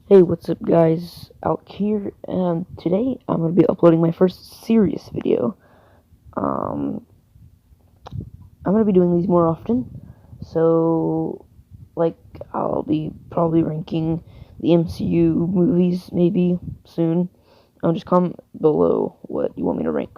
Hey, what's up guys, Alec here, and today I'm going to be uploading my first serious video. Um, I'm going to be doing these more often, so, like, I'll be probably ranking the MCU movies, maybe, soon. Just comment below what you want me to rank.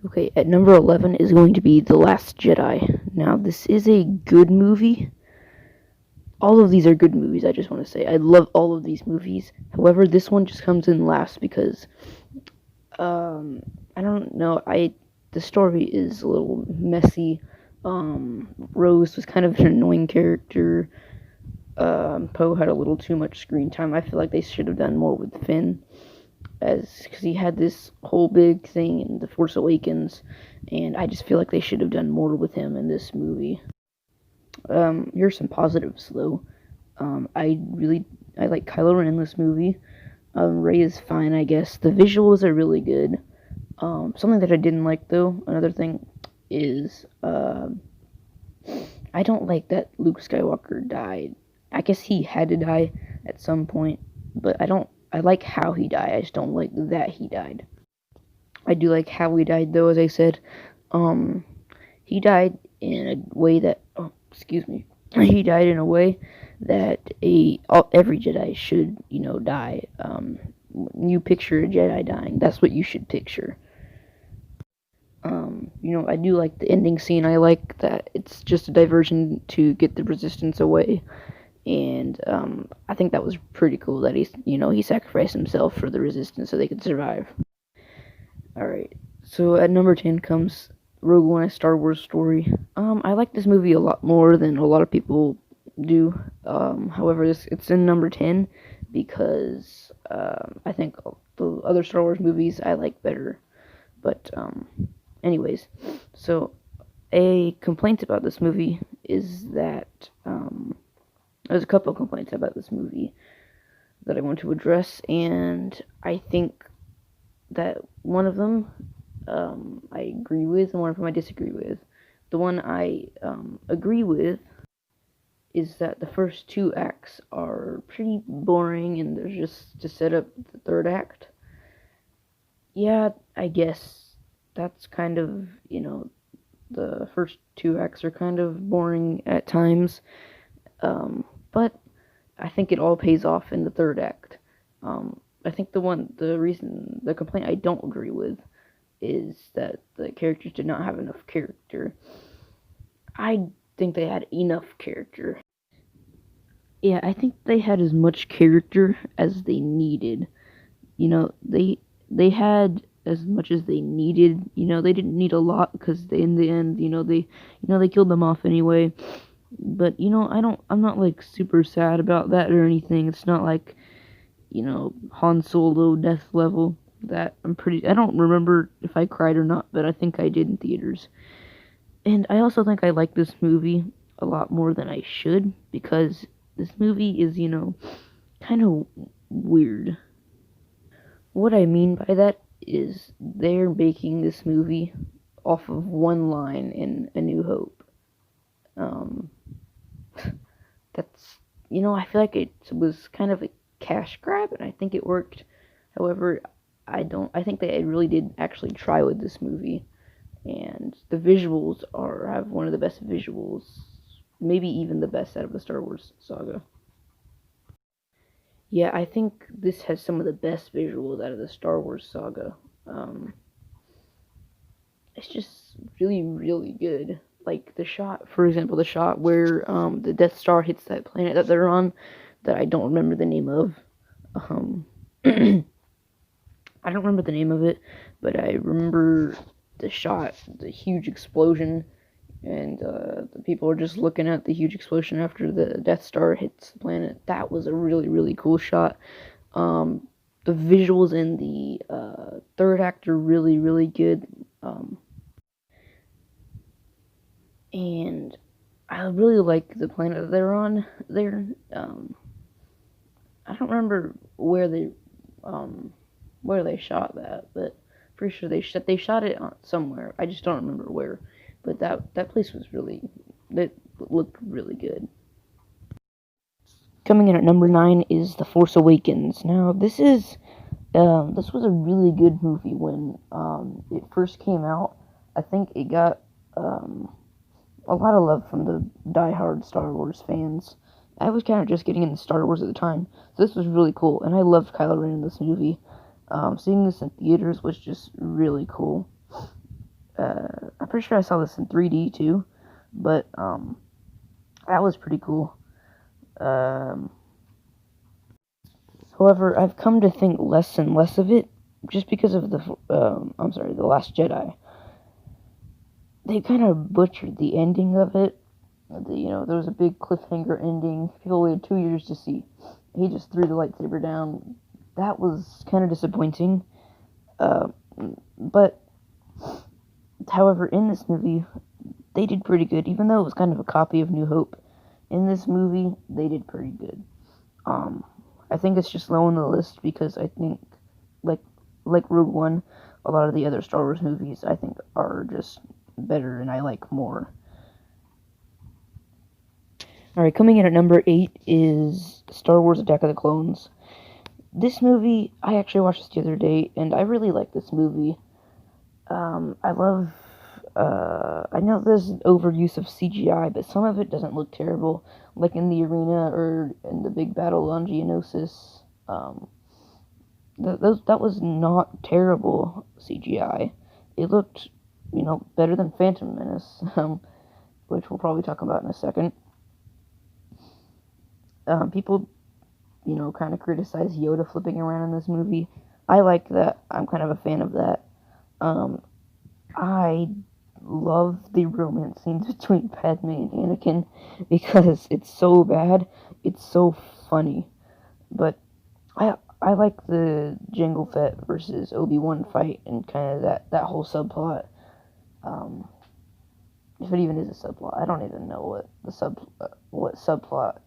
Okay, at number 11 is going to be The Last Jedi. Now, this is a good movie. All of these are good movies, I just want to say. I love all of these movies. However, this one just comes in last because um, I don't know. The story is a little messy. Rose was kind of an annoying character. Poe had a little too much screen time. I feel like they should have done more with Finn, as because he had this whole big thing in The Force Awakens, and I just feel like they should have done more with him in this movie. Here's some positives though. I like Kylo Ren in this movie. Rey is fine, I guess. The visuals are really good. Something that I didn't like though, another thing is I don't like that Luke Skywalker died. I guess he had to die at some point, but I like how he died. I just don't like that he died. I do like how he died though, as I said. Um, he died in a way that excuse me. He died in a way that every Jedi should, die. You picture a Jedi dying, that's what you should picture. I do like the ending scene. I like that it's just a diversion to get the resistance away. And I think that was pretty cool that he sacrificed himself for the resistance so they could survive. Alright, so at number 10 comes Rogue One, a Star Wars story. I like this movie a lot more than a lot of people do. However, it's in number 10 because I think the other Star Wars movies I like better. But anyways, so a complaint about this movie is that there's a couple of complaints about this movie that I want to address, and I think that one of them I agree with, and one of them I disagree with. The one I agree with is that the first two acts are pretty boring, and they're just to set up the third act. Yeah, I guess that's kind of, the first two acts are kind of boring at times, but I think it all pays off in the third act. I think the complaint I don't agree with is that the characters did not have enough character. I think they had enough character. Yeah, I think they had as much character as they needed. They had as much as they needed. They didn't need a lot because in the end, they killed them off anyway. But I'm not like super sad about that or anything. It's not like Han Solo death level. I don't remember if I cried or not, but I think I did in theaters. And I also think I like this movie a lot more than I should because this movie is, kind of weird. What I mean by that is they're making this movie off of one line in A New Hope. Um, that's, I feel like it was kind of a cash grab, and I think it worked. However, I think they really did actually try with this movie, and the visuals have one of the best visuals, maybe even the best out of the Star Wars saga. Yeah, I think this has some of the best visuals out of the Star Wars saga. Um, it's just really, really good. Like the shot, for example, the shot where the Death Star hits that planet that they're on, that I don't remember the name of. Um, I don't remember the name of it, but I remember the shot, the huge explosion, and the people are just looking at the huge explosion after the Death Star hits the planet. That was a really, really cool shot. Um, the visuals in the third act are really, really good. And I really like the planet that they're on there. I don't remember where they shot that, but pretty sure they shot it somewhere. I just don't remember where. But that place was really, it looked really good. Coming in at number 9 is The Force Awakens. Now, this was a really good movie when it first came out. I think it got a lot of love from the die-hard Star Wars fans. I was kind of just getting into Star Wars at the time, so this was really cool, and I loved Kylo Ren in this movie. Seeing this in theaters was just really cool. I'm pretty sure I saw this in 3D too, but that was pretty cool. Um, However, I've come to think less and less of it just because of The Last Jedi. They kind of butchered the ending of it. There was a big cliffhanger ending. People waited 2 years to see. He just threw the lightsaber down. That was kind of disappointing. But, however, in this movie, they did pretty good, even though it was kind of a copy of New Hope. In this movie, they did pretty good. I think it's just low on the list because I think, like Rogue One, a lot of the other Star Wars movies I think are just better and I like more. Alright, coming in at number 8 is Star Wars Attack of the Clones. This movie, I actually watched this the other day, and I really like this movie. I love, I know there's an overuse of CGI, but some of it doesn't look terrible, like in the arena or in the big battle on Geonosis. That was not terrible CGI. It looked, better than Phantom Menace, which we'll probably talk about in a second. People, kind of criticize Yoda flipping around in this movie. I like that. I'm kind of a fan of that. I love the romance scenes between Padme and Anakin because it's so bad, it's so funny. But I like the Jango Fett versus Obi-Wan fight and kind of that whole subplot. If it even is a subplot, I don't even know what subplot.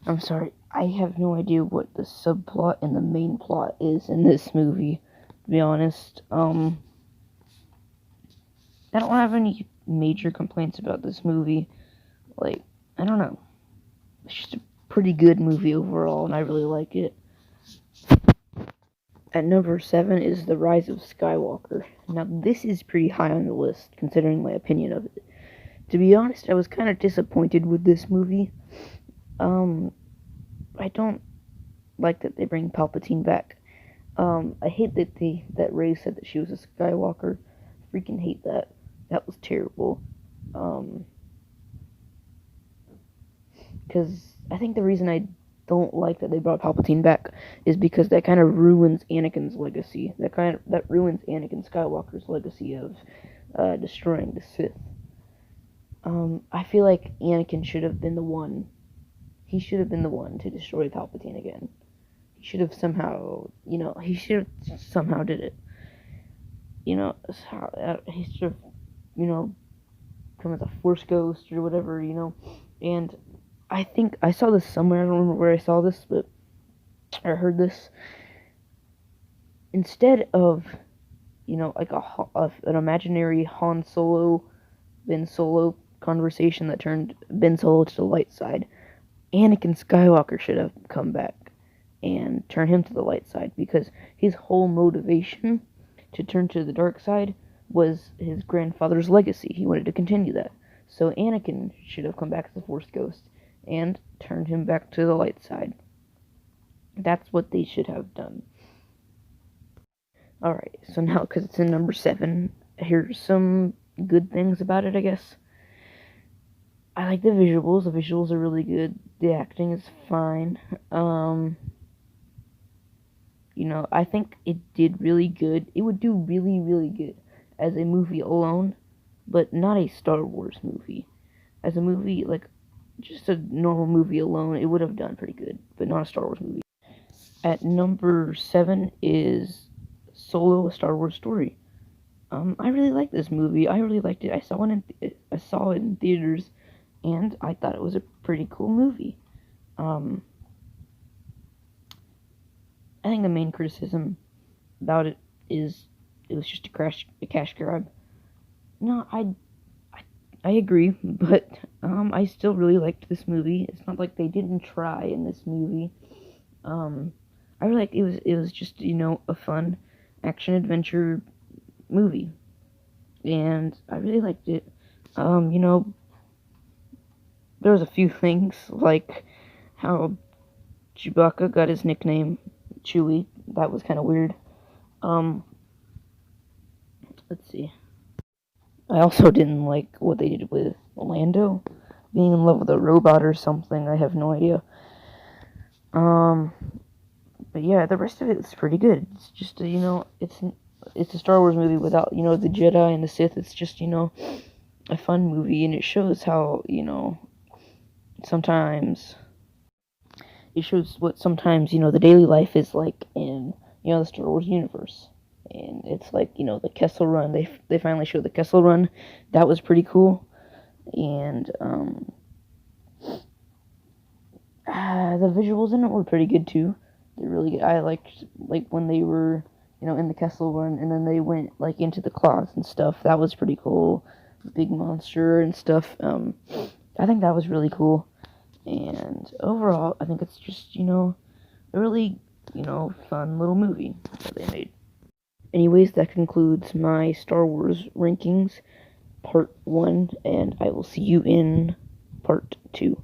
I'm sorry, I have no idea what the subplot and the main plot is in this movie, to be honest. I don't have any major complaints about this movie. Like, I don't know. It's just a pretty good movie overall, and I really like it. At number 7 is The Rise of Skywalker. Now, this is pretty high on the list, considering my opinion of it. To be honest, I was kind of disappointed with this movie. I don't like that they bring Palpatine back. I hate that Rey said that she was a Skywalker. Freaking hate that. That was terrible. Because I think the reason I don't like that they brought Palpatine back is because that kind of ruins Anakin's legacy. That ruins Anakin Skywalker's legacy of destroying the Sith. I feel like Anakin should have been the one. He should have been the one to destroy Palpatine again. He should have somehow, he should have somehow did it. He should have, come as a Force ghost or whatever, And I think I saw this somewhere. I don't remember where I saw this, but I heard this. Instead of, like an imaginary Han Solo, Ben Solo conversation that turned Ben Solo to the light side, Anakin Skywalker should have come back and turn him to the light side, because his whole motivation to turn to the dark side was his grandfather's legacy. He wanted to continue that. So Anakin should have come back as a Force ghost and turned him back to the light side. That's what they should have done. Alright, so now, because it's in number 7, here's some good things about it, I guess. I like the visuals. The visuals are really good. The acting is fine. I think it did really good. It would do really, really good as a movie alone, but not a Star Wars movie. As a movie, like, just a normal movie alone, it would have done pretty good, but not a Star Wars movie. At number 7 is Solo: A Star Wars Story. I really like this movie. I really liked it. I saw it in theaters, and I thought it was a pretty cool movie. I think the main criticism about it is it was just a cash grab. No, I agree, but I still really liked this movie. It's not like they didn't try in this movie. Um, I really like it was just a fun action adventure movie, and I really liked it. You know, there was a few things like how Chewbacca got his nickname Chewie. That was kind of weird. Um, let's see. I also didn't like what they did with Orlando being in love with a robot or something. I have no idea. Um, but yeah, the rest of it is pretty good. It's just it's a Star Wars movie without the Jedi and the Sith. It's just a fun movie, and it shows how sometimes it shows what sometimes the daily life is like in the Star Wars universe. And it's like the Kessel Run. They finally showed the Kessel Run. That was pretty cool. And the visuals in it were pretty good too. They're really good. I liked like when they were in the Kessel Run, and then they went like into the closet and stuff. That was pretty cool. Big monster and stuff. I think that was really cool. And overall, I think it's just a really fun little movie that they made. Anyways, that concludes my Star Wars rankings, part 1, and I will see you in part 2.